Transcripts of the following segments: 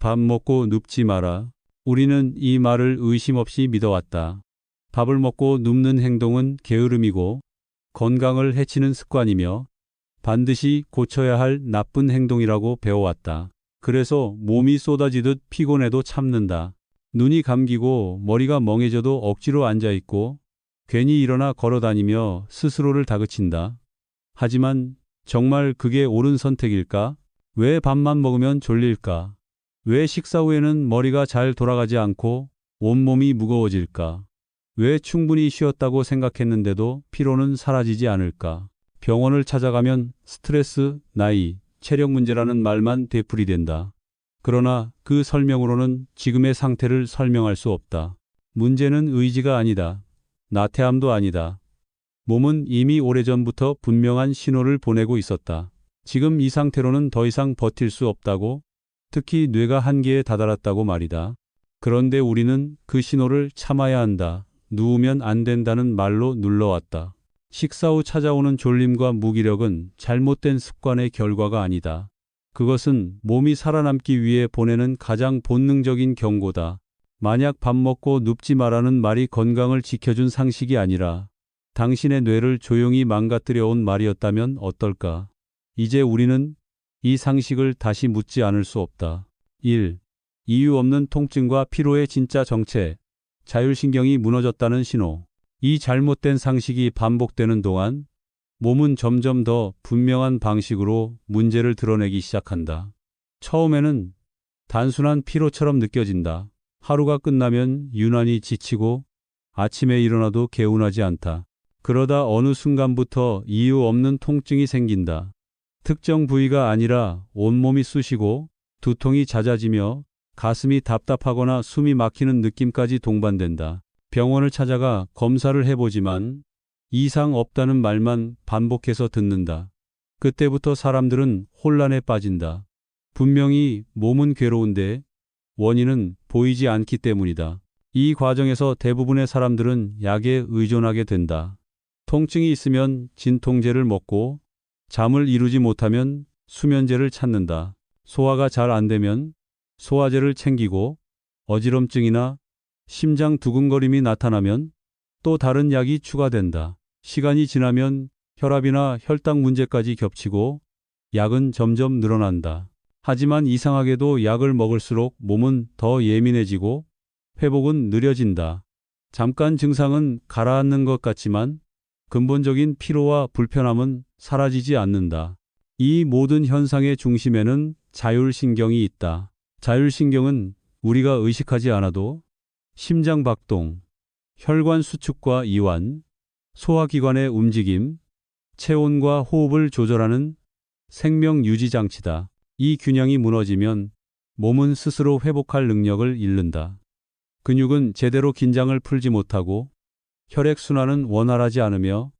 밥 먹고 눕지 마라. 우리는 이 말을 의심 없이 믿어왔다. 밥을 먹고 눕는 행동은 게으름이고 건강을 해치는 습관이며 반드시 고쳐야 할 나쁜 행동이라고 배워왔다. 그래서 몸이 쏟아지듯 피곤해도 참는다. 눈이 감기고 머리가 멍해져도 억지로 앉아있고 괜히 일어나 걸어다니며 스스로를 다그친다. 하지만 정말 그게 옳은 선택일까? 왜 밥만 먹으면 졸릴까? 왜 식사 후에는 머리가 잘 돌아가지 않고 온몸이 무거워질까? 왜 충분히 쉬었다고 생각했는데도 피로는 사라지지 않을까? 병원을 찾아가면 스트레스, 나이, 체력 문제라는 말만 되풀이된다. 그러나 그 설명으로는 지금의 상태를 설명할 수 없다. 문제는 의지가 아니다. 나태함도 아니다. 몸은 이미 오래전부터 분명한 신호를 보내고 있었다. 지금 이 상태로는 더 이상 버틸 수 없다고, 특히 뇌가 한계에 다다랐다고 말이다. 그런데 우리는 그 신호를 참아야 한다. 누우면 안 된다는 말로 눌러왔다. 식사 후 찾아오는 졸림과 무기력은 잘못된 습관의 결과가 아니다. 그것은 몸이 살아남기 위해 보내는 가장 본능적인 경고다. 만약 밥 먹고 눕지 마라는 말이 건강을 지켜준 상식이 아니라 당신의 뇌를 조용히 망가뜨려 온 말이었다면 어떨까? 이제 우리는 이 상식을 다시 묻지 않을 수 없다. 1. 이유 없는 통증과 피로의 진짜 정체. 자율신경이 무너졌다는 신호. 이 잘못된 상식이 반복되는 동안 몸은 점점 더 분명한 방식으로 문제를 드러내기 시작한다. 처음에는 단순한 피로처럼 느껴진다. 하루가 끝나면 유난히 지치고 아침에 일어나도 개운하지 않다. 그러다 어느 순간부터 이유 없는 통증이 생긴다. 특정 부위가 아니라 온몸이 쑤시고 두통이 잦아지며 가슴이 답답하거나 숨이 막히는 느낌까지 동반된다. 병원을 찾아가 검사를 해보지만 이상 없다는 말만 반복해서 듣는다. 그때부터 사람들은 혼란에 빠진다. 분명히 몸은 괴로운데 원인은 보이지 않기 때문이다. 이 과정에서 대부분의 사람들은 약에 의존하게 된다. 통증이 있으면 진통제를 먹고 잠을 이루지 못하면 수면제를 찾는다. 소화가 잘 안 되면 소화제를 챙기고 어지럼증이나 심장 두근거림이 나타나면 또 다른 약이 추가된다. 시간이 지나면 혈압이나 혈당 문제까지 겹치고 약은 점점 늘어난다. 하지만 이상하게도 약을 먹을수록 몸은 더 예민해지고 회복은 느려진다. 잠깐 증상은 가라앉는 것 같지만 근본적인 피로와 불편함은 사라지지 않는다. 이 모든 현상의 중심에는 자율신경이 있다. 자율신경은 우리가 의식하지 않아도 심장 박동, 혈관 수축과 이완, 소화기관의 움직임, 체온과 호흡을 조절하는 생명 유지 장치다. 이 균형이 무너지면 몸은 스스로 회복할 능력을 잃는다. 근육은 제대로 긴장을 풀지 못하고 혈액순환은 원활하지 않으며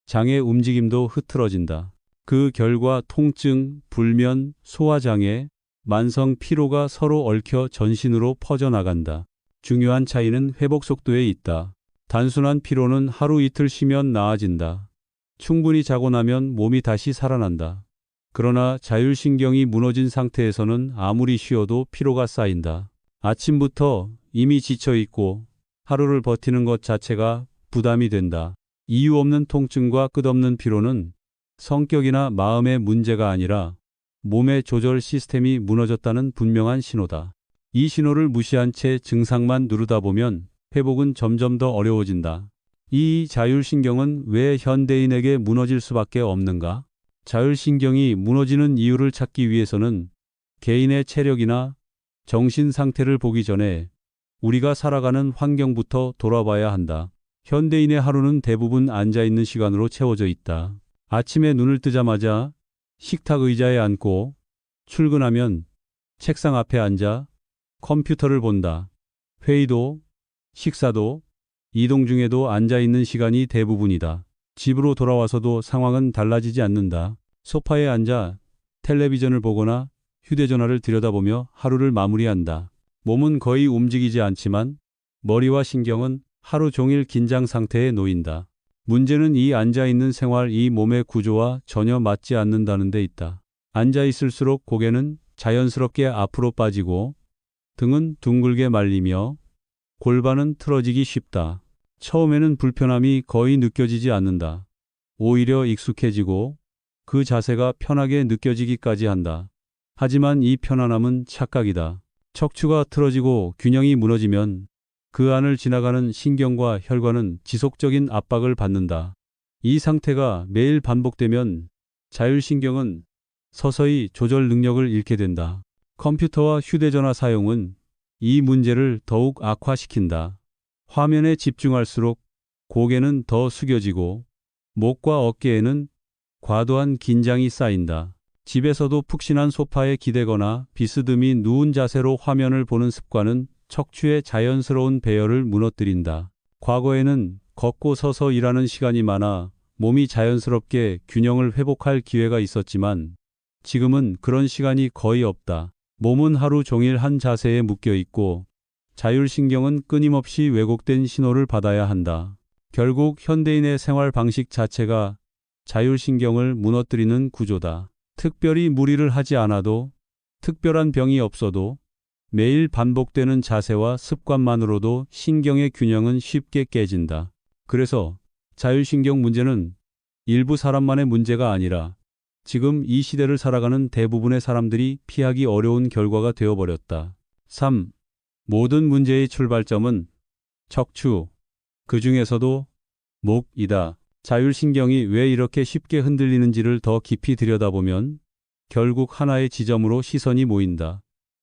장의 움직임도 흐트러진다. 그 결과 통증, 불면, 소화장애, 만성 피로가 서로 얽혀 전신으로 퍼져나간다. 중요한 차이는 회복 속도에 있다. 단순한 피로는 하루 이틀 쉬면 나아진다. 충분히 자고 나면 몸이 다시 살아난다. 그러나 자율신경이 무너진 상태에서는 아무리 쉬어도 피로가 쌓인다. 아침부터 이미 지쳐있고 하루를 버티는 것 자체가 부담이 된다. 이유 없는 통증과 끝없는 피로는 성격이나 마음의 문제가 아니라 몸의 조절 시스템이 무너졌다는 분명한 신호다. 이 신호를 무시한 채 증상만 누르다 보면 회복은 점점 더 어려워진다. 이 자율신경은 왜 현대인에게 무너질 수밖에 없는가? 자율신경이 무너지는 이유를 찾기 위해서는 개인의 체력이나 정신 상태를 보기 전에 우리가 살아가는 환경부터 돌아봐야 한다. 현대인의 하루는 대부분 앉아있는 시간으로 채워져 있다. 아침에 눈을 뜨자마자 식탁 의자에 앉고 출근하면 책상 앞에 앉아 컴퓨터를 본다. 회의도, 식사도, 이동 중에도 앉아있는 시간이 대부분이다. 집으로 돌아와서도 상황은 달라지지 않는다. 소파에 앉아 텔레비전을 보거나 휴대전화를 들여다보며 하루를 마무리한다. 몸은 거의 움직이지 않지만 머리와 신경은 하루 종일 긴장 상태에 놓인다. 문제는 이 앉아있는 생활, 이 몸의 구조와 전혀 맞지 않는다는 데 있다. 앉아있을수록 고개는 자연스럽게 앞으로 빠지고 등은 둥글게 말리며 골반은 틀어지기 쉽다. 처음에는 불편함이 거의 느껴지지 않는다. 오히려 익숙해지고 그 자세가 편하게 느껴지기까지 한다. 하지만 이 편안함은 착각이다. 척추가 틀어지고 균형이 무너지면 그 안을 지나가는 신경과 혈관은 지속적인 압박을 받는다. 이 상태가 매일 반복되면 자율신경은 서서히 조절 능력을 잃게 된다. 컴퓨터와 휴대전화 사용은 이 문제를 더욱 악화시킨다. 화면에 집중할수록 고개는 더 숙여지고 목과 어깨에는 과도한 긴장이 쌓인다. 집에서도 푹신한 소파에 기대거나 비스듬히 누운 자세로 화면을 보는 습관은 척추의 자연스러운 배열을 무너뜨린다. 과거에는 걷고 서서 일하는 시간이 많아 몸이 자연스럽게 균형을 회복할 기회가 있었지만 지금은 그런 시간이 거의 없다. 몸은 하루 종일 한 자세에 묶여 있고 자율신경은 끊임없이 왜곡된 신호를 받아야 한다. 결국 현대인의 생활 방식 자체가 자율신경을 무너뜨리는 구조다. 특별히 무리를 하지 않아도, 특별한 병이 없어도 매일 반복되는 자세와 습관만으로도 신경의 균형은 쉽게 깨진다. 그래서 자율신경 문제는 일부 사람만의 문제가 아니라 지금 이 시대를 살아가는 대부분의 사람들이 피하기 어려운 결과가 되어버렸다. 3. 모든 문제의 출발점은 척추, 그 중에서도 목이다. 자율신경이 왜 이렇게 쉽게 흔들리는지를 더 깊이 들여다보면 결국 하나의 지점으로 시선이 모인다.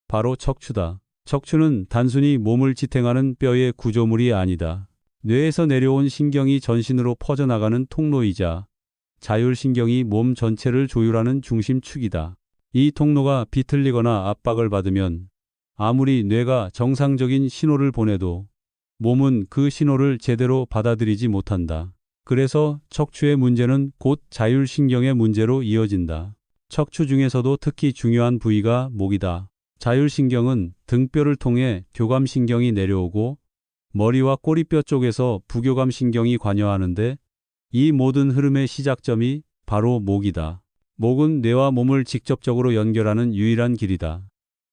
바로 척추다. 척추는 단순히 몸을 지탱하는 뼈의 구조물이 아니다. 뇌에서 내려온 신경이 전신으로 퍼져나가는 통로이자 자율신경이 몸 전체를 조율하는 중심축이다. 이 통로가 비틀리거나 압박을 받으면 아무리 뇌가 정상적인 신호를 보내도 몸은 그 신호를 제대로 받아들이지 못한다. 그래서 척추의 문제는 곧 자율신경의 문제로 이어진다. 척추 중에서도 특히 중요한 부위가 목이다. 자율신경은 등뼈를 통해 교감신경이 내려오고 머리와 꼬리뼈 쪽에서 부교감신경이 관여하는데 이 모든 흐름의 시작점이 바로 목이다. 목은 뇌와 몸을 직접적으로 연결하는 유일한 길이다.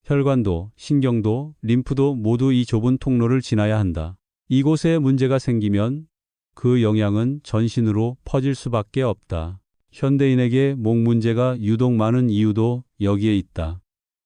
혈관도, 신경도, 림프도 모두 이 좁은 통로를 지나야 한다. 이곳에 문제가 생기면 그 영향은 전신으로 퍼질 수밖에 없다. 현대인에게 목 문제가 유독 많은 이유도 여기에 있다.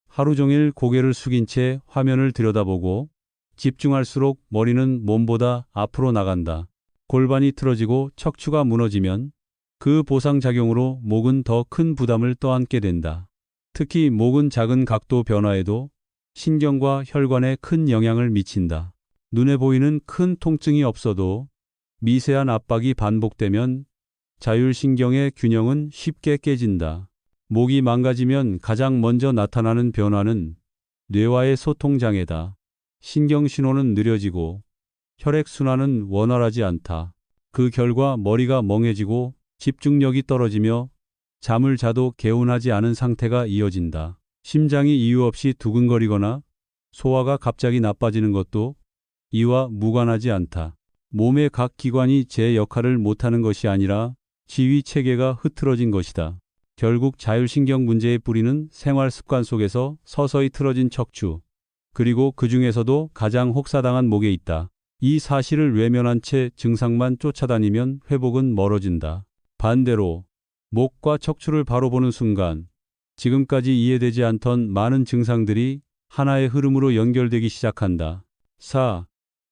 하루 종일 고개를 숙인 채 화면을 들여다보고 집중할수록 머리는 몸보다 앞으로 나간다. 골반이 틀어지고 척추가 무너지면 그 보상작용으로 목은 더 큰 부담을 떠안게 된다. 특히 목은 작은 각도 변화에도 신경과 혈관에 큰 영향을 미친다. 눈에 보이는 큰 통증이 없어도 미세한 압박이 반복되면 자율신경의 균형은 쉽게 깨진다. 목이 망가지면 가장 먼저 나타나는 변화는 뇌와의 소통장애다. 신경신호는 느려지고 혈액순환은 원활하지 않다. 그 결과 머리가 멍해지고 집중력이 떨어지며 잠을 자도 개운하지 않은 상태가 이어진다. 심장이 이유 없이 두근거리거나 소화가 갑자기 나빠지는 것도 이와 무관하지 않다. 몸의 각 기관이 제 역할을 못하는 것이 아니라 지휘 체계가 흐트러진 것이다. 결국 자율신경 문제의 뿌리는 생활 습관 속에서 서서히 틀어진 척추, 그리고 그 중에서도 가장 혹사당한 목에 있다. 이 사실을 외면한 채 증상만 쫓아다니면 회복은 멀어진다. 반대로 목과 척추를 바로 보는 순간 지금까지 이해되지 않던 많은 증상들이 하나의 흐름으로 연결되기 시작한다. 4.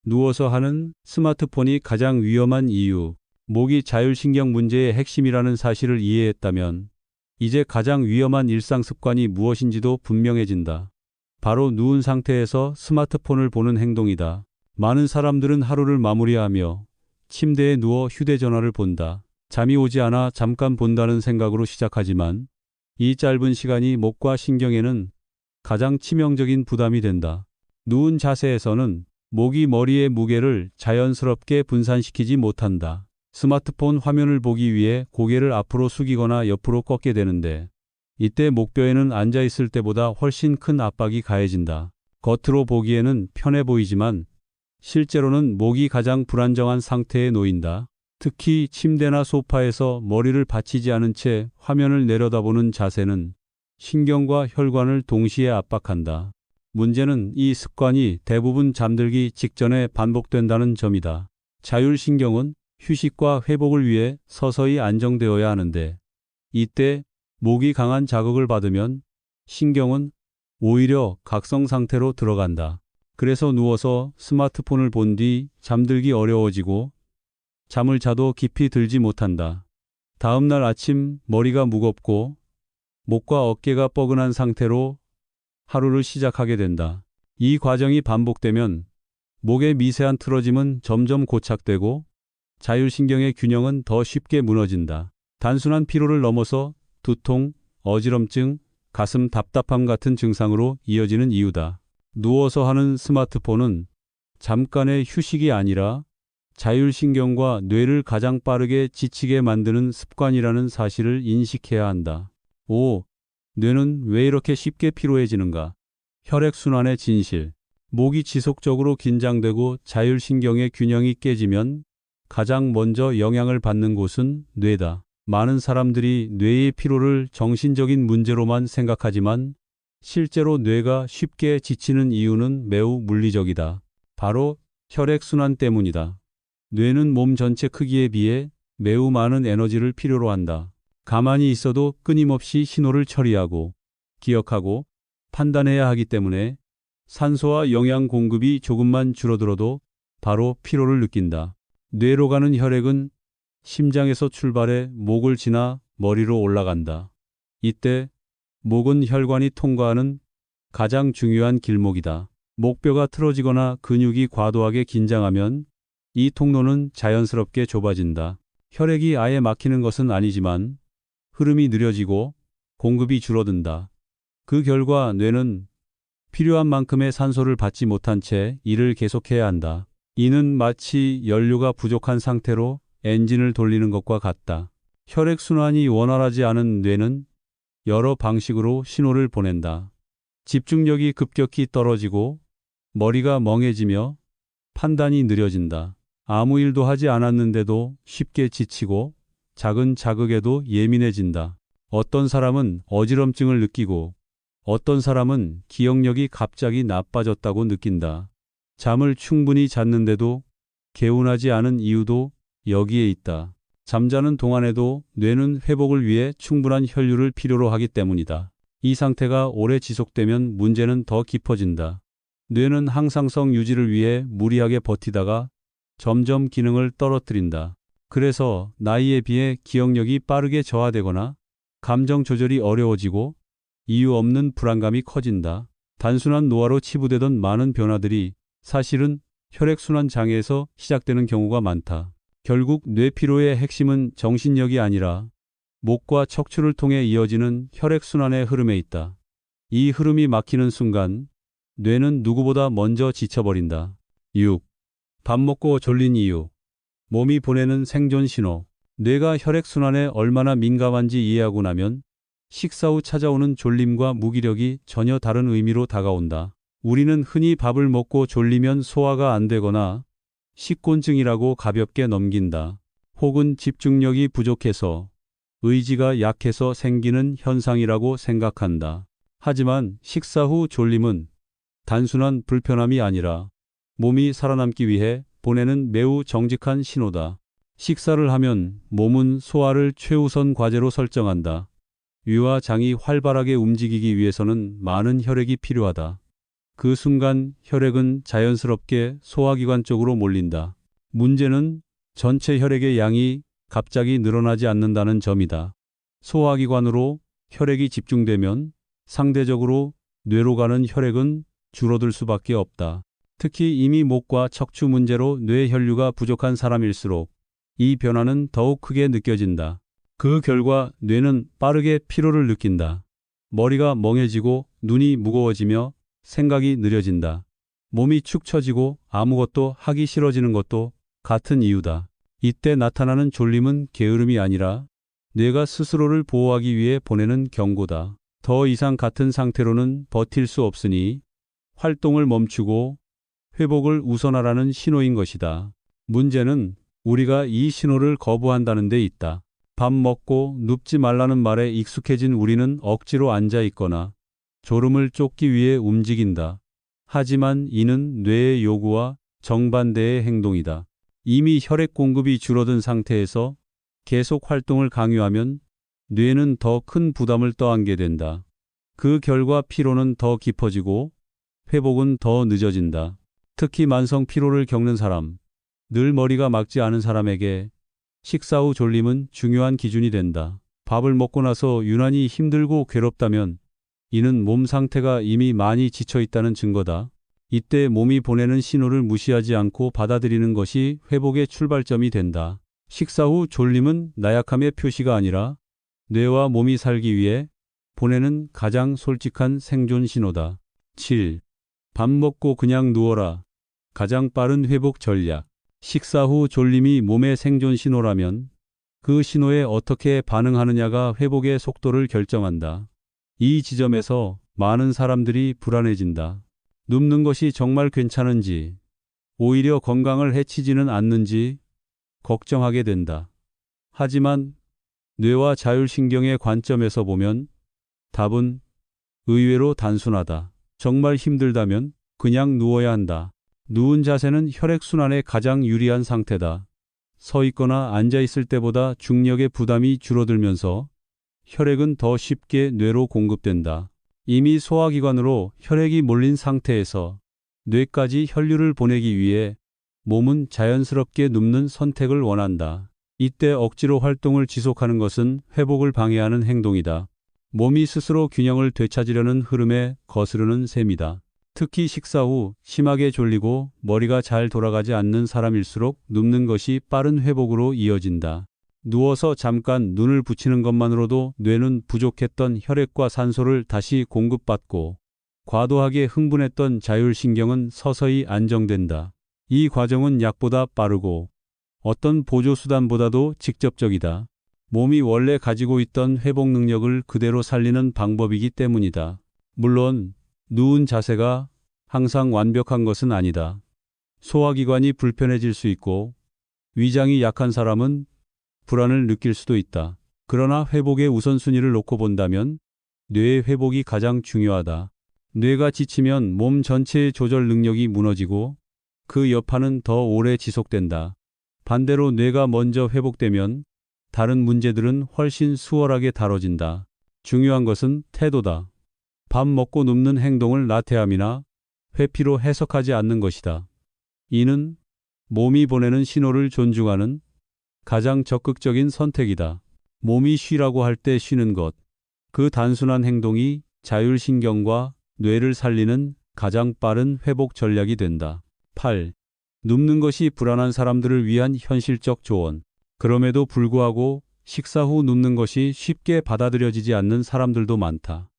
누워서 하는 스마트폰이 가장 위험한 이유. 목이 자율신경 문제의 핵심이라는 사실을 이해했다면 이제 가장 위험한 일상 습관이 무엇인지도 분명해진다. 바로 누운 상태에서 스마트폰을 보는 행동이다. 많은 사람들은 하루를 마무리하며 침대에 누워 휴대전화를 본다. 잠이 오지 않아 잠깐 본다는 생각으로 시작하지만 이 짧은 시간이 목과 신경에는 가장 치명적인 부담이 된다. 누운 자세에서는 목이 머리의 무게를 자연스럽게 분산시키지 못한다. 스마트폰 화면을 보기 위해 고개를 앞으로 숙이거나 옆으로 꺾게 되는데 이때 목뼈에는 앉아있을 때보다 훨씬 큰 압박이 가해진다. 겉으로 보기에는 편해 보이지만 실제로는 목이 가장 불안정한 상태에 놓인다. 특히 침대나 소파에서 머리를 받치지 않은 채 화면을 내려다보는 자세는 신경과 혈관을 동시에 압박한다. 문제는 이 습관이 대부분 잠들기 직전에 반복된다는 점이다. 자율신경은 휴식과 회복을 위해 서서히 안정되어야 하는데 이때 목이 강한 자극을 받으면 신경은 오히려 각성 상태로 들어간다. 그래서 누워서 스마트폰을 본 뒤 잠들기 어려워지고 잠을 자도 깊이 들지 못한다. 다음 날 아침 머리가 무겁고 목과 어깨가 뻐근한 상태로 하루를 시작하게 된다. 이 과정이 반복되면 목의 미세한 틀어짐은 점점 고착되고 자율신경의 균형은 더 쉽게 무너진다. 단순한 피로를 넘어서 두통, 어지럼증, 가슴 답답함 같은 증상으로 이어지는 이유다. 누워서 하는 스마트폰은 잠깐의 휴식이 아니라 자율신경과 뇌를 가장 빠르게 지치게 만드는 습관이라는 사실을 인식해야 한다. 5. 뇌는 왜 이렇게 쉽게 피로해지는가? 혈액순환의 진실. 목이 지속적으로 긴장되고 자율신경의 균형이 깨지면 가장 먼저 영향을 받는 곳은 뇌다. 많은 사람들이 뇌의 피로를 정신적인 문제로만 생각하지만 실제로 뇌가 쉽게 지치는 이유는 매우 물리적이다. 바로 혈액순환 때문이다. 뇌는 몸 전체 크기에 비해 매우 많은 에너지를 필요로 한다. 가만히 있어도 끊임없이 신호를 처리하고 기억하고 판단해야 하기 때문에 산소와 영양 공급이 조금만 줄어들어도 바로 피로를 느낀다. 뇌로 가는 혈액은 심장에서 출발해 목을 지나 머리로 올라간다. 이때 목은 혈관이 통과하는 가장 중요한 길목이다. 목뼈가 틀어지거나 근육이 과도하게 긴장하면 이 통로는 자연스럽게 좁아진다. 혈액이 아예 막히는 것은 아니지만 흐름이 느려지고 공급이 줄어든다. 그 결과 뇌는 필요한 만큼의 산소를 받지 못한 채 일을 계속해야 한다. 이는 마치 연료가 부족한 상태로 엔진을 돌리는 것과 같다. 혈액순환이 원활하지 않은 뇌는 여러 방식으로 신호를 보낸다. 집중력이 급격히 떨어지고 머리가 멍해지며 판단이 느려진다. 아무 일도 하지 않았는데도 쉽게 지치고 작은 자극에도 예민해진다. 어떤 사람은 어지럼증을 느끼고 어떤 사람은 기억력이 갑자기 나빠졌다고 느낀다. 잠을 충분히 잤는데도 개운하지 않은 이유도 여기에 있다. 잠자는 동안에도 뇌는 회복을 위해 충분한 혈류를 필요로 하기 때문이다. 이 상태가 오래 지속되면 문제는 더 깊어진다. 뇌는 항상성 유지를 위해 무리하게 버티다가 점점 기능을 떨어뜨린다. 그래서 나이에 비해 기억력이 빠르게 저하되거나 감정 조절이 어려워지고 이유 없는 불안감이 커진다. 단순한 노화로 치부되던 많은 변화들이 사실은 혈액순환 장애에서 시작되는 경우가 많다. 결국 뇌피로의 핵심은 정신력이 아니라 목과 척추를 통해 이어지는 혈액순환의 흐름에 있다. 이 흐름이 막히는 순간 뇌는 누구보다 먼저 지쳐버린다. 6. 밥 먹고 졸린 이유. 몸이 보내는 생존 신호. 뇌가 혈액순환에 얼마나 민감한지 이해하고 나면 식사 후 찾아오는 졸림과 무기력이 전혀 다른 의미로 다가온다. 우리는 흔히 밥을 먹고 졸리면 소화가 안 되거나 식곤증이라고 가볍게 넘긴다. 혹은 집중력이 부족해서 의지가 약해서 생기는 현상이라고 생각한다. 하지만 식사 후 졸림은 단순한 불편함이 아니라 몸이 살아남기 위해 보내는 매우 정직한 신호다. 식사를 하면 몸은 소화를 최우선 과제로 설정한다. 위와 장이 활발하게 움직이기 위해서는 많은 혈액이 필요하다. 그 순간 혈액은 자연스럽게 소화기관 쪽으로 몰린다. 문제는 전체 혈액의 양이 갑자기 늘어나지 않는다는 점이다. 소화기관으로 혈액이 집중되면 상대적으로 뇌로 가는 혈액은 줄어들 수밖에 없다. 특히 이미 목과 척추 문제로 뇌 혈류가 부족한 사람일수록 이 변화는 더욱 크게 느껴진다. 그 결과 뇌는 빠르게 피로를 느낀다. 머리가 멍해지고 눈이 무거워지며 생각이 느려진다. 몸이 축 처지고 아무것도 하기 싫어지는 것도 같은 이유다. 이때 나타나는 졸림은 게으름이 아니라 뇌가 스스로를 보호하기 위해 보내는 경고다. 더 이상 같은 상태로는 버틸 수 없으니 활동을 멈추고 회복을 우선하라는 신호인 것이다. 문제는 우리가 이 신호를 거부한다는 데 있다. 밥 먹고 눕지 말라는 말에 익숙해진 우리는 억지로 앉아 있거나 졸음을 쫓기 위해 움직인다. 하지만 이는 뇌의 요구와 정반대의 행동이다. 이미 혈액 공급이 줄어든 상태에서 계속 활동을 강요하면 뇌는 더 큰 부담을 떠안게 된다. 그 결과 피로는 더 깊어지고 회복은 더 늦어진다. 특히 만성 피로를 겪는 사람, 늘 머리가 맑지 않은 사람에게 식사 후 졸림은 중요한 기준이 된다. 밥을 먹고 나서 유난히 힘들고 괴롭다면 이는 몸 상태가 이미 많이 지쳐 있다는 증거다. 이때 몸이 보내는 신호를 무시하지 않고 받아들이는 것이 회복의 출발점이 된다. 식사 후 졸림은 나약함의 표시가 아니라 뇌와 몸이 살기 위해 보내는 가장 솔직한 생존 신호다. 7. 밥 먹고 그냥 누워라. 가장 빠른 회복 전략. 식사 후 졸림이 몸의 생존 신호라면 그 신호에 어떻게 반응하느냐가 회복의 속도를 결정한다. 이 지점에서 많은 사람들이 불안해진다. 눕는 것이 정말 괜찮은지, 오히려 건강을 해치지는 않는지 걱정하게 된다. 하지만 뇌와 자율신경의 관점에서 보면 답은 의외로 단순하다. 정말 힘들다면 그냥 누워야 한다. 누운 자세는 혈액순환에 가장 유리한 상태다. 서 있거나 앉아 있을 때보다 중력의 부담이 줄어들면서 혈액은 더 쉽게 뇌로 공급된다. 이미 소화기관으로 혈액이 몰린 상태에서 뇌까지 혈류를 보내기 위해 몸은 자연스럽게 눕는 선택을 원한다. 이때 억지로 활동을 지속하는 것은 회복을 방해하는 행동이다. 몸이 스스로 균형을 되찾으려는 흐름에 거스르는 셈이다. 특히 식사 후 심하게 졸리고 머리가 잘 돌아가지 않는 사람일수록 눕는 것이 빠른 회복으로 이어진다. 누워서 잠깐 눈을 붙이는 것만으로도 뇌는 부족했던 혈액과 산소를 다시 공급받고 과도하게 흥분했던 자율신경은 서서히 안정된다. 이 과정은 약보다 빠르고 어떤 보조수단보다도 직접적이다. 몸이 원래 가지고 있던 회복 능력을 그대로 살리는 방법이기 때문이다. 물론 누운 자세가 항상 완벽한 것은 아니다. 소화기관이 불편해질 수 있고 위장이 약한 사람은 불안을 느낄 수도 있다. 그러나 회복의 우선순위를 놓고 본다면 뇌의 회복이 가장 중요하다. 뇌가 지치면 몸 전체의 조절 능력이 무너지고 그 여파는 더 오래 지속된다. 반대로 뇌가 먼저 회복되면 다른 문제들은 훨씬 수월하게 다뤄진다. 중요한 것은 태도다. 밥 먹고 눕는 행동을 나태함이나 회피로 해석하지 않는 것이다. 이는 몸이 보내는 신호를 존중하는 가장 적극적인 선택이다. 몸이 쉬라고 할 때 쉬는 것. 그 단순한 행동이 자율신경과 뇌를 살리는 가장 빠른 회복 전략이 된다. 8. 눕는 것이 불안한 사람들을 위한 현실적 조언. 그럼에도 불구하고 식사 후 눕는 것이 쉽게 받아들여지지 않는 사람들도 많다.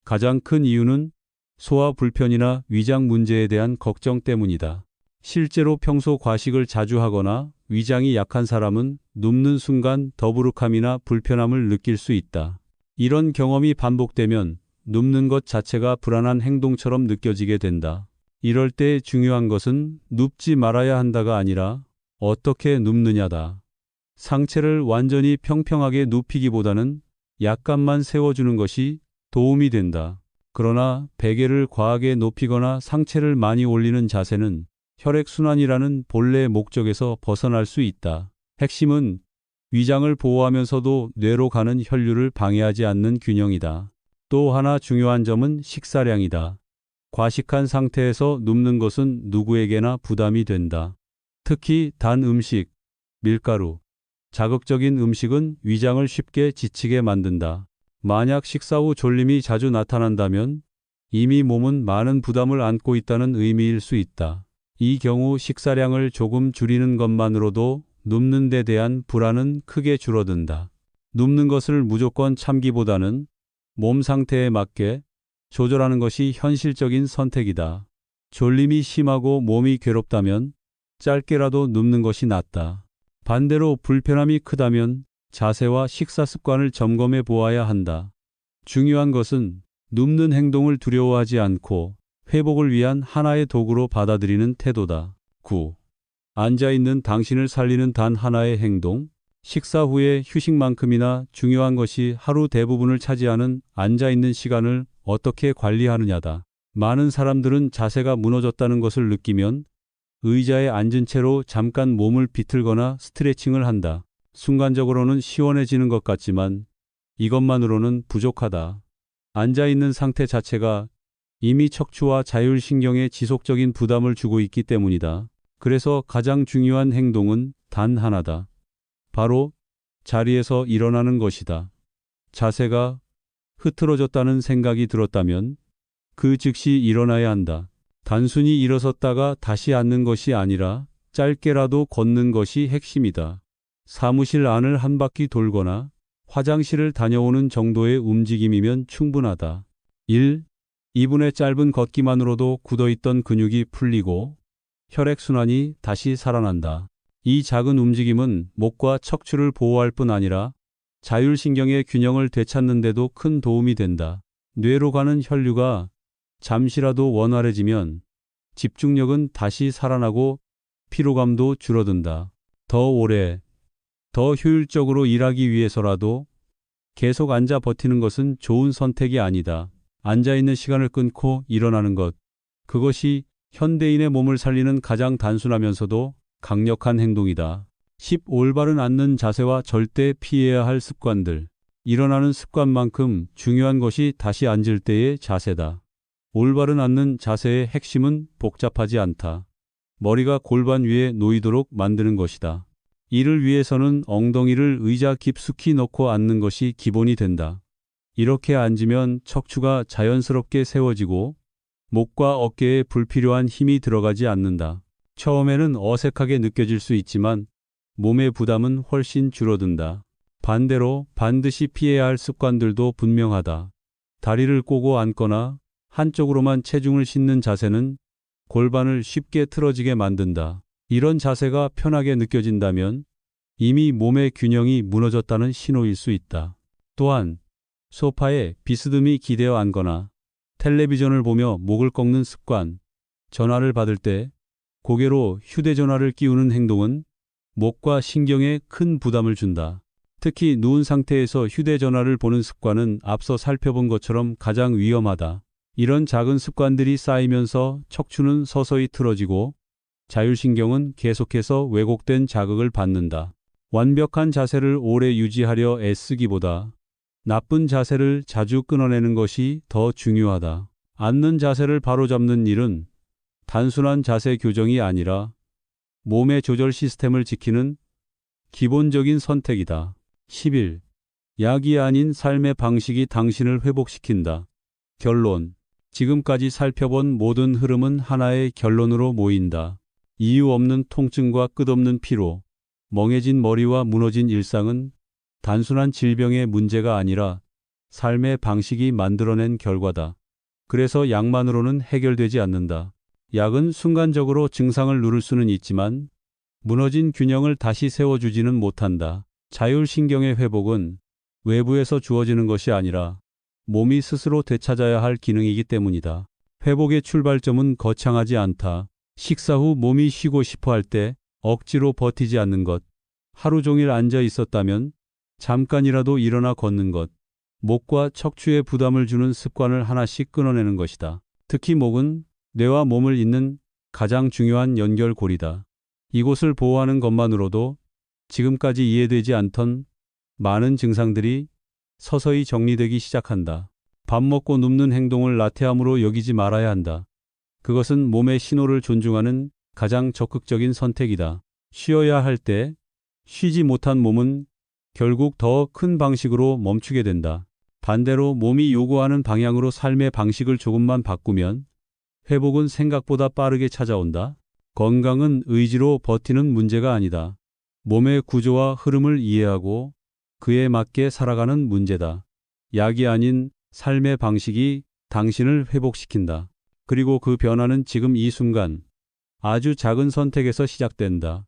가장 큰 이유는 소화 불편이나 위장 문제에 대한 걱정 때문이다. 실제로 평소 과식을 자주 하거나 위장이 약한 사람은 눕는 순간 더부룩함이나 불편함을 느낄 수 있다. 이런 경험이 반복되면 눕는 것 자체가 불안한 행동처럼 느껴지게 된다. 이럴 때 중요한 것은 눕지 말아야 한다가 아니라 어떻게 눕느냐다. 상체를 완전히 평평하게 눕히기보다는 약간만 세워주는 것이 도움이 된다. 그러나 베개를 과하게 높이거나 상체를 많이 올리는 자세는 혈액순환이라는 본래 목적에서 벗어날 수 있다. 핵심은 위장을 보호하면서도 뇌로 가는 혈류를 방해하지 않는 균형이다. 또 하나 중요한 점은 식사량이다. 과식한 상태에서 눕는 것은 누구에게나 부담이 된다. 특히 단 음식, 밀가루, 자극적인 음식은 위장을 쉽게 지치게 만든다. 만약 식사 후 졸림이 자주 나타난다면 이미 몸은 많은 부담을 안고 있다는 의미일 수 있다. 이 경우 식사량을 조금 줄이는 것만으로도 눕는 데 대한 불안은 크게 줄어든다. 눕는 것을 무조건 참기보다는 몸 상태에 맞게 조절하는 것이 현실적인 선택이다. 졸림이 심하고 몸이 괴롭다면 짧게라도 눕는 것이 낫다. 반대로 불편함이 크다면 자세와 식사 습관을 점검해 보아야 한다. 중요한 것은 눕는 행동을 두려워하지 않고 회복을 위한 하나의 도구로 받아들이는 태도다. 9. 앉아있는 당신을 살리는 단 하나의 행동. 식사 후에 휴식만큼이나 중요한 것이 하루 대부분을 차지하는 앉아있는 시간을 어떻게 관리하느냐다. 많은 사람들은 자세가 무너졌다는 것을 느끼면 의자에 앉은 채로 잠깐 몸을 비틀거나 스트레칭을 한다. 순간적으로는 시원해지는 것 같지만 이것만으로는 부족하다. 앉아 있는 상태 자체가 이미 척추와 자율신경에 지속적인 부담을 주고 있기 때문이다. 그래서 가장 중요한 행동은 단 하나다. 바로 자리에서 일어나는 것이다. 자세가 흐트러졌다는 생각이 들었다면 그 즉시 일어나야 한다. 단순히 일어섰다가 다시 앉는 것이 아니라 짧게라도 걷는 것이 핵심이다. 사무실 안을 한 바퀴 돌거나 화장실을 다녀오는 정도의 움직임이면 충분하다. 1. 2분의 짧은 걷기만으로도 굳어있던 근육이 풀리고 혈액순환이 다시 살아난다. 이 작은 움직임은 목과 척추를 보호할 뿐 아니라 자율신경의 균형을 되찾는 데도 큰 도움이 된다. 뇌로 가는 혈류가 잠시라도 원활해지면 집중력은 다시 살아나고 피로감도 줄어든다. 더 오래, 더 효율적으로 일하기 위해서라도 계속 앉아 버티는 것은 좋은 선택이 아니다. 앉아 있는 시간을 끊고 일어나는 것. 그것이 현대인의 몸을 살리는 가장 단순하면서도 강력한 행동이다. 10. 올바른 앉는 자세와 절대 피해야 할 습관들. 일어나는 습관만큼 중요한 것이 다시 앉을 때의 자세다. 올바른 앉는 자세의 핵심은 복잡하지 않다. 머리가 골반 위에 놓이도록 만드는 것이다. 이를 위해서는 엉덩이를 의자 깊숙이 넣고 앉는 것이 기본이 된다. 이렇게 앉으면 척추가 자연스럽게 세워지고 목과 어깨에 불필요한 힘이 들어가지 않는다. 처음에는 어색하게 느껴질 수 있지만 몸의 부담은 훨씬 줄어든다. 반대로 반드시 피해야 할 습관들도 분명하다. 다리를 꼬고 앉거나 한쪽으로만 체중을 싣는 자세는 골반을 쉽게 틀어지게 만든다. 이런 자세가 편하게 느껴진다면 이미 몸의 균형이 무너졌다는 신호일 수 있다. 또한 소파에 비스듬히 기대어 앉거나 텔레비전을 보며 목을 꺾는 습관, 전화를 받을 때 고개로 휴대전화를 끼우는 행동은 목과 신경에 큰 부담을 준다. 특히 누운 상태에서 휴대전화를 보는 습관은 앞서 살펴본 것처럼 가장 위험하다. 이런 작은 습관들이 쌓이면서 척추는 서서히 틀어지고 자율신경은 계속해서 왜곡된 자극을 받는다. 완벽한 자세를 오래 유지하려 애쓰기보다 나쁜 자세를 자주 끊어내는 것이 더 중요하다. 앉는 자세를 바로잡는 일은 단순한 자세 교정이 아니라 몸의 조절 시스템을 지키는 기본적인 선택이다. 11. 약이 아닌 삶의 방식이 당신을 회복시킨다. 결론. 지금까지 살펴본 모든 흐름은 하나의 결론으로 모인다. 이유 없는 통증과 끝없는 피로, 멍해진 머리와 무너진 일상은 단순한 질병의 문제가 아니라 삶의 방식이 만들어낸 결과다. 그래서 약만으로는 해결되지 않는다. 약은 순간적으로 증상을 누를 수는 있지만 무너진 균형을 다시 세워주지는 못한다. 자율신경의 회복은 외부에서 주어지는 것이 아니라 몸이 스스로 되찾아야 할 기능이기 때문이다. 회복의 출발점은 거창하지 않다. 식사 후 몸이 쉬고 싶어 할 때 억지로 버티지 않는 것. 하루 종일 앉아 있었다면 잠깐이라도 일어나 걷는 것. 목과 척추에 부담을 주는 습관을 하나씩 끊어내는 것이다. 특히 목은 뇌와 몸을 잇는 가장 중요한 연결고리다. 이곳을 보호하는 것만으로도 지금까지 이해되지 않던 많은 증상들이 서서히 정리되기 시작한다. 밥 먹고 눕는 행동을 나태함으로 여기지 말아야 한다. 그것은 몸의 신호를 존중하는 가장 적극적인 선택이다. 쉬어야 할 때 쉬지 못한 몸은 결국 더 큰 방식으로 멈추게 된다. 반대로 몸이 요구하는 방향으로 삶의 방식을 조금만 바꾸면 회복은 생각보다 빠르게 찾아온다. 건강은 의지로 버티는 문제가 아니다. 몸의 구조와 흐름을 이해하고 그에 맞게 살아가는 문제다. 약이 아닌 삶의 방식이 당신을 회복시킨다. 그리고 그 변화는 지금 이 순간 아주 작은 선택에서 시작된다.